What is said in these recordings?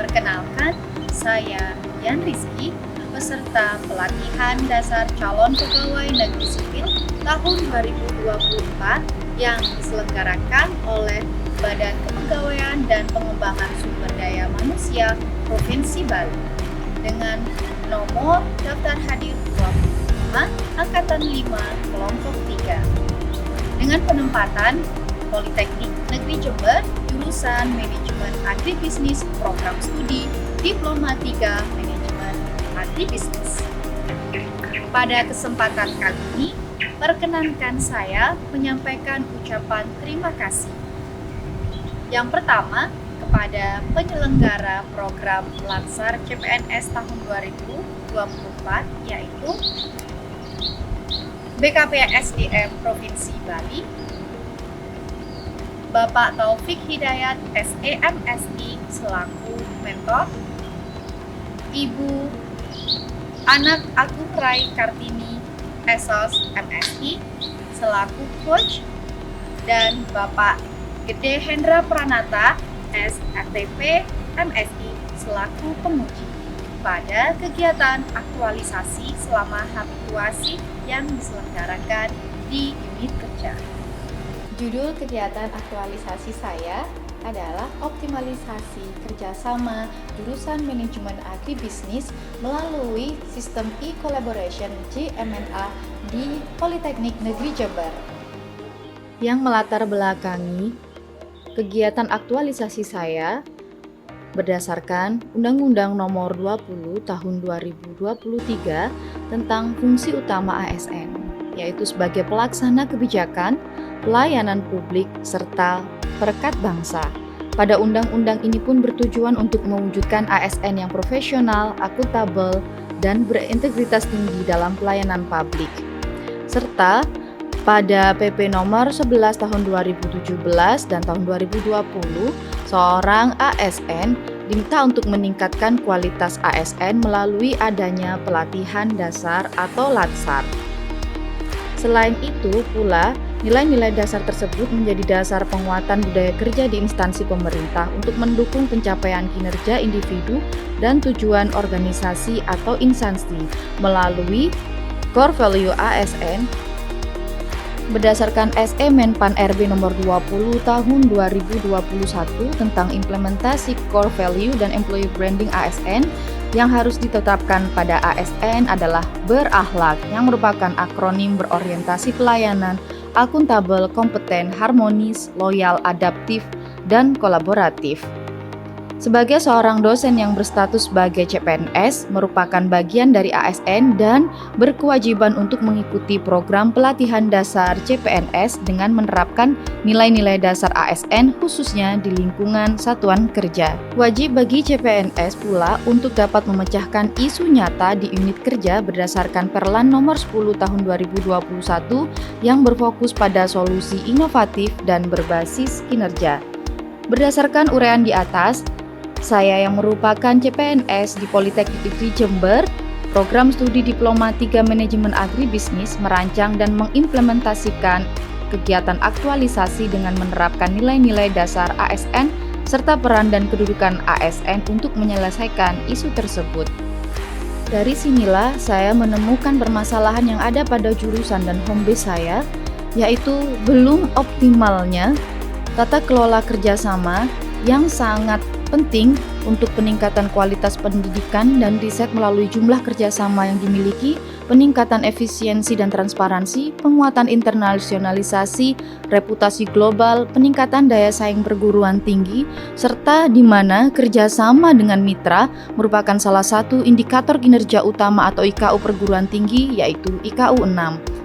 Perkenalkan, saya Yan Rizky, peserta pelatihan dasar calon pegawai negeri sipil tahun 2024 yang diselenggarakan oleh Badan Kepegawaian dan Pengembangan Sumber Daya Manusia Provinsi Bali dengan nomor daftar hadir 25 Angkatan 5 Kelompok 3 dengan penempatan Politeknik Negeri Jember jurusan Manajemen Agribisnis Program Studi Diploma 3 Manajemen Agribisnis. Pada kesempatan kali ini, perkenankan saya menyampaikan ucapan terima kasih. Yang pertama, kepada penyelenggara program Lansar CPNS tahun 2024, yaitu BKPSDM Provinsi Bali, Bapak Taufik Hidayat SEMSI selaku mentor, Ibu Anak Agung Rai Kartini SOS MSI selaku coach, dan Bapak Gede Hendra Pranata SFTP MSI selaku penguji pada kegiatan aktualisasi selama habituasi yang diselenggarakan di unit kerja. Judul kegiatan aktualisasi saya adalah optimalisasi kerjasama jurusan manajemen agribisnis melalui sistem e-collaboration JMNA di Politeknik Negeri Jember. Yang melatar belakangi kegiatan aktualisasi saya berdasarkan Undang-Undang Nomor 20 Tahun 2023 tentang fungsi utama ASN, yaitu sebagai pelaksana kebijakan, pelayanan publik, serta perekat bangsa. Pada undang-undang ini pun bertujuan untuk mewujudkan ASN yang profesional, akuntabel, dan berintegritas tinggi dalam pelayanan publik. Serta pada PP nomor 11 tahun 2017 dan tahun 2020, seorang ASN diminta untuk meningkatkan kualitas ASN melalui adanya pelatihan dasar atau Lansar. Selain itu pula, nilai-nilai dasar tersebut menjadi dasar penguatan budaya kerja di instansi pemerintah untuk mendukung pencapaian kinerja individu dan tujuan organisasi atau instansi melalui Core Value ASN berdasarkan SE Menpan RB nomor 20 tahun 2021 tentang implementasi Core Value dan Employee Branding ASN. Yang harus ditetapkan pada ASN adalah berakhlak, yang merupakan akronim berorientasi pelayanan, akuntabel, kompeten, harmonis, loyal, adaptif, dan kolaboratif. Sebagai seorang dosen yang berstatus sebagai CPNS, merupakan bagian dari ASN dan berkewajiban untuk mengikuti program pelatihan dasar CPNS dengan menerapkan nilai-nilai dasar ASN khususnya di lingkungan satuan kerja. Wajib bagi CPNS pula untuk dapat memecahkan isu nyata di unit kerja berdasarkan Perlan nomor 10 tahun 2021 yang berfokus pada solusi inovatif dan berbasis kinerja. Berdasarkan uraian di atas, saya yang merupakan CPNS di Politeknik Negeri Jember, program studi Diploma 3 Manajemen Agribisnis merancang dan mengimplementasikan kegiatan aktualisasi dengan menerapkan nilai-nilai dasar ASN serta peran dan kedudukan ASN untuk menyelesaikan isu tersebut. Dari sinilah saya menemukan permasalahan yang ada pada jurusan dan home base saya, yaitu belum optimalnya tata kelola kerjasama yang sangat penting untuk peningkatan kualitas pendidikan dan riset melalui jumlah kerjasama yang dimiliki, peningkatan efisiensi dan transparansi, penguatan internasionalisasi, reputasi global, peningkatan daya saing perguruan tinggi, serta di mana kerjasama dengan mitra merupakan salah satu indikator kinerja utama atau IKU perguruan tinggi, yaitu IKU 6.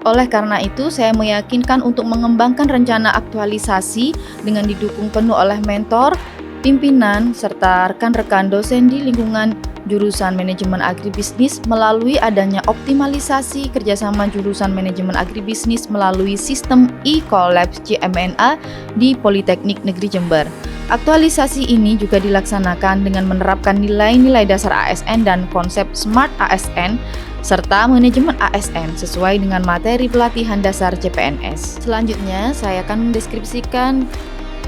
Oleh karena itu, saya meyakinkan untuk mengembangkan rencana aktualisasi dengan didukung penuh oleh mentor, pimpinan, serta rekan-rekan dosen di lingkungan jurusan manajemen agribisnis melalui adanya optimalisasi kerjasama jurusan manajemen agribisnis melalui sistem e-Collabs JMNA di Politeknik Negeri Jember. Aktualisasi ini juga dilaksanakan dengan menerapkan nilai-nilai dasar ASN dan konsep Smart ASN serta manajemen ASN sesuai dengan materi pelatihan dasar CPNS. Selanjutnya, saya akan mendeskripsikan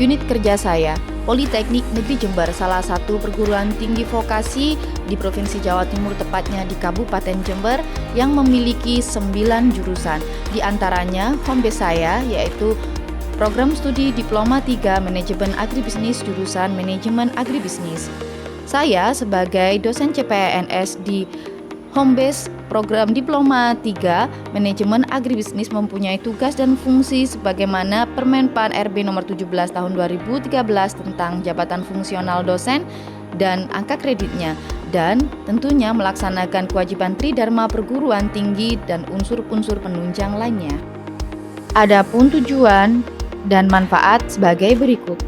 unit kerja saya. Politeknik Negeri Jember, salah satu perguruan tinggi vokasi di Provinsi Jawa Timur, tepatnya di Kabupaten Jember, yang memiliki 9 jurusan. Di antaranya home base saya yaitu program studi Diploma 3 Manajemen Agribisnis jurusan Manajemen Agribisnis. Saya sebagai dosen CPNS di home base program Diploma 3 Manajemen Agribisnis mempunyai tugas dan fungsi sebagaimana Permenpan RB nomor 17 tahun 2013 tentang jabatan fungsional dosen dan angka kreditnya, dan tentunya melaksanakan kewajiban Tridharma perguruan tinggi dan unsur-unsur penunjang lainnya. Adapun tujuan dan manfaat sebagai berikut.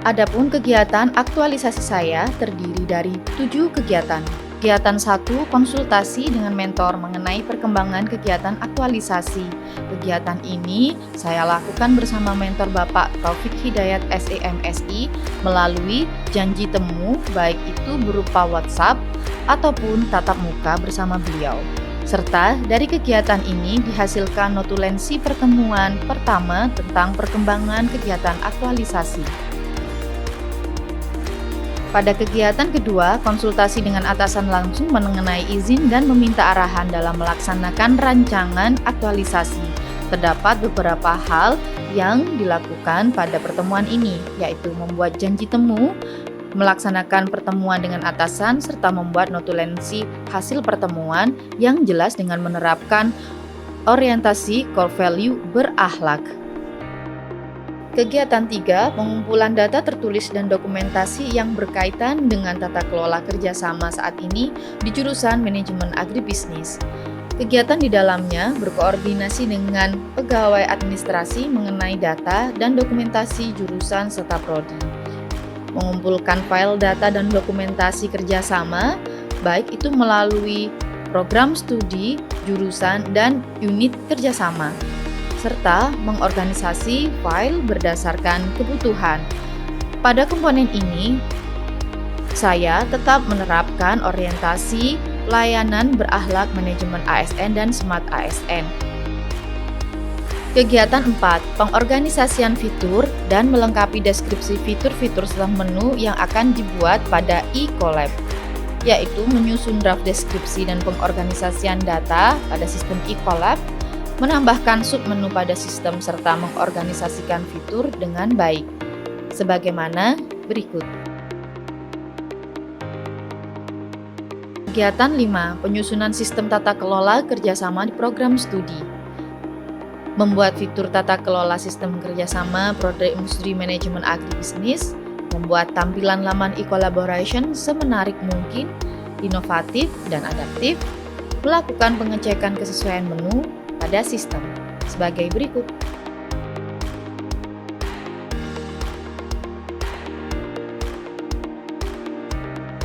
Adapun kegiatan aktualisasi saya terdiri dari 7 kegiatan. Kegiatan 1, konsultasi dengan mentor mengenai perkembangan kegiatan aktualisasi. Kegiatan ini saya lakukan bersama mentor Bapak Taufik Hidayat SEMSI melalui janji temu, baik itu berupa WhatsApp ataupun tatap muka bersama beliau. Serta dari kegiatan ini dihasilkan notulensi pertemuan pertama tentang perkembangan kegiatan aktualisasi. Pada kegiatan kedua, konsultasi dengan atasan langsung mengenai izin dan meminta arahan dalam melaksanakan rancangan aktualisasi. Terdapat beberapa hal yang dilakukan pada pertemuan ini, yaitu membuat janji temu, melaksanakan pertemuan dengan atasan, serta membuat notulensi hasil pertemuan yang jelas dengan menerapkan orientasi core value berakhlak. Kegiatan 3, pengumpulan data tertulis dan dokumentasi yang berkaitan dengan tata kelola kerjasama saat ini di jurusan Manajemen Agribisnis. Kegiatan di dalamnya berkoordinasi dengan pegawai administrasi mengenai data dan dokumentasi jurusan serta prodi. Mengumpulkan file data dan dokumentasi kerjasama, baik itu melalui program studi, jurusan, dan unit kerjasama, serta mengorganisasi file berdasarkan kebutuhan. Pada komponen ini, saya tetap menerapkan orientasi layanan berakhlak manajemen ASN dan Smart ASN. Kegiatan 4, pengorganisasian fitur dan melengkapi deskripsi fitur-fitur setelah menu yang akan dibuat pada e-collab, yaitu menyusun draft deskripsi dan pengorganisasian data pada sistem e-collab, menambahkan submenu pada sistem serta mengorganisasikan fitur dengan baik, sebagaimana berikut. Kegiatan 5, penyusunan sistem tata kelola kerjasama di program studi. Membuat fitur tata kelola sistem kerjasama Prodi Industri Manajemen Agribisnis, membuat tampilan laman e-collaboration semenarik mungkin, inovatif dan adaptif, melakukan pengecekan kesesuaian menu pada sistem sebagai berikut.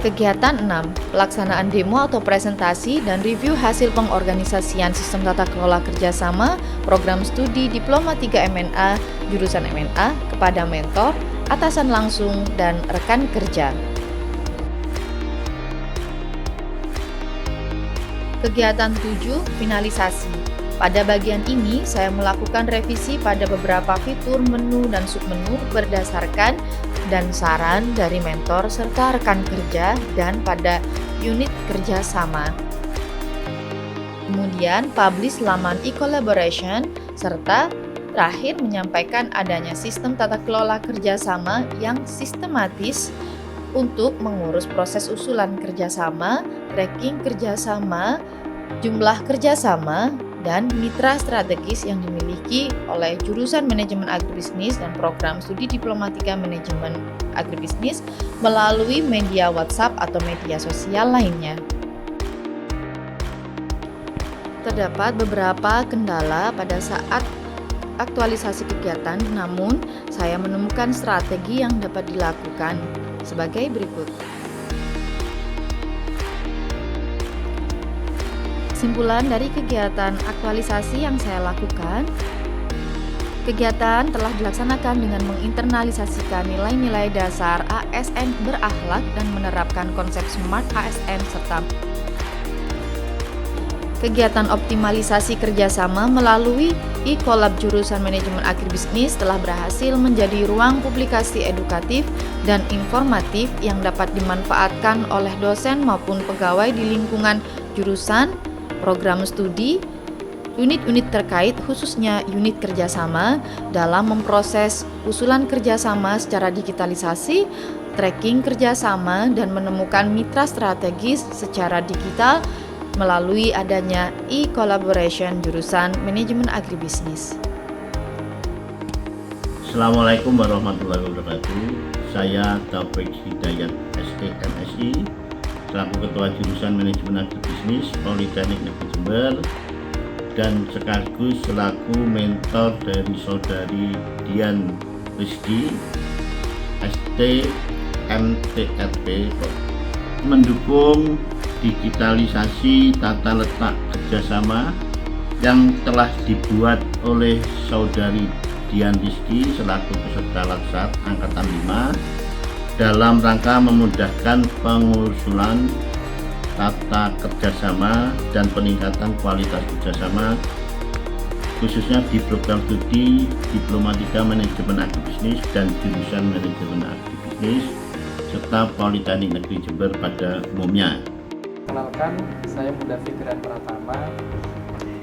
Kegiatan 6, pelaksanaan demo atau presentasi dan review hasil pengorganisasian sistem tata kelola kerjasama program studi Diploma 3 MNA jurusan MNA kepada mentor, atasan langsung, dan rekan kerja. Kegiatan 7, finalisasi. Pada bagian ini, saya melakukan revisi pada beberapa fitur menu dan submenu berdasarkan dan saran dari mentor serta rekan kerja dan pada unit kerjasama. Kemudian, publish laman e-collaboration serta terakhir menyampaikan adanya sistem tata kelola kerjasama yang sistematis untuk mengurus proses usulan kerjasama, tracking kerjasama, jumlah kerjasama, dan mitra strategis yang dimiliki oleh jurusan Manajemen Agribisnis dan program studi Diploma 3 Manajemen Agribisnis melalui media WhatsApp atau media sosial lainnya. Terdapat beberapa kendala pada saat aktualisasi kegiatan, namun saya menemukan strategi yang dapat dilakukan sebagai berikut. Kesimpulan dari kegiatan aktualisasi yang saya lakukan, kegiatan telah dilaksanakan dengan menginternalisasikan nilai-nilai dasar ASN berakhlak dan menerapkan konsep Smart ASN serta Kegiatan optimalisasi kerjasama melalui e-collab jurusan Manajemen Agribisnis telah berhasil menjadi ruang publikasi edukatif dan informatif yang dapat dimanfaatkan oleh dosen maupun pegawai di lingkungan jurusan, program studi, unit-unit terkait khususnya unit kerjasama dalam memproses usulan kerjasama secara digitalisasi, tracking kerjasama, dan menemukan mitra strategis secara digital melalui adanya e-collaboration jurusan Manajemen Agribisnis. Assalamualaikum warahmatullahi wabarakatuh. Saya Taufik Hidayat SEMSI, selaku Ketua Jurusan Manajemen Agribisnis Politeknik Negeri Jember dan sekaligus selaku mentor dari saudari Dian Rizky STMTRP mendukung digitalisasi tata letak kerjasama yang telah dibuat oleh saudari Dian Rizky selaku peserta Latsar Angkatan 5 dalam rangka memudahkan pengusulan tata kerjasama dan peningkatan kualitas kerjasama khususnya di program studi Diplomatika Manajemen Agribisnis dan jurusan Manajemen Agribisnis serta Politeknik Negeri Jember pada umumnya. Kenalkan, saya Bunda Fikran Pratama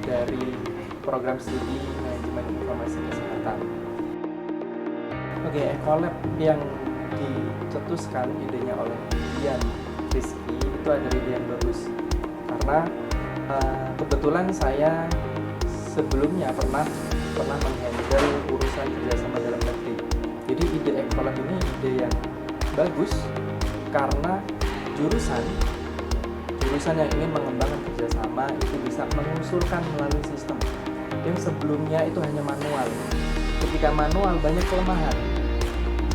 dari program studi Manajemen Informasi Kesehatan. Oke, e-collab yang dicetuskan idenya oleh Dian Rizky itu adalah ide yang bagus karena kebetulan saya sebelumnya pernah menghandle urusan kerjasama dalam negeri. Jadi ide e-collab ini ide yang bagus karena jurusan yang ingin mengembangkan kerjasama itu bisa mengusulkan melalui sistem yang sebelumnya itu hanya manual. Ketika manual banyak kelemahan,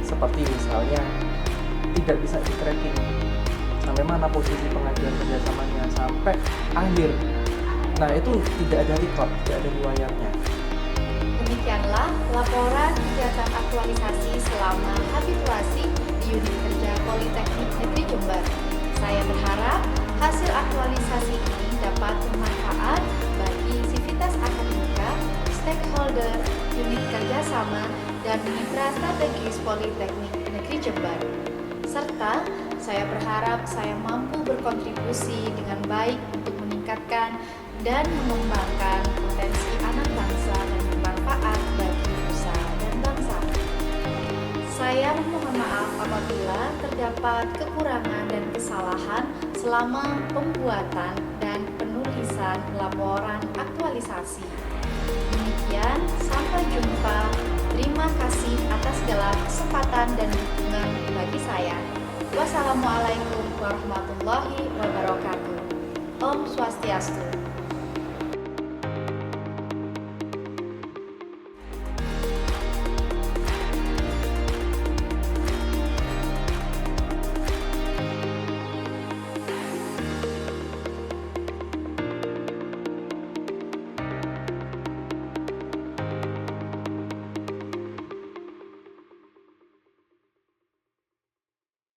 seperti misalnya tidak bisa di-tracking sampai mana posisi pengajuan kerjasamanya sampai akhir. Nah itu tidak ada record, tidak ada riwayatnya. Demikianlah laporan kegiatan aktualisasi selama habituasi di unit kerja Politeknik Negeri Jember. Saya berharap hasil aktualisasi ini dapat bermanfaat bagi sivitas akademika, stakeholder, unit kerjasama, dan mitra strategis Politeknik Negeri Jember. Serta saya berharap saya mampu berkontribusi dengan baik untuk meningkatkan dan mengembangkan potensi anak bangsa dan bermanfaat bagi nusa dan bangsa. Saya memohon maaf apabila terdapat kekurangan dan kesalahan selama pembuatan dan penulisan laporan aktualisasi. Demikian, sampai jumpa. Terima kasih atas segala kesempatan dan dukungan bagi saya. Wassalamualaikum warahmatullahi wabarakatuh. Om Swastiastu.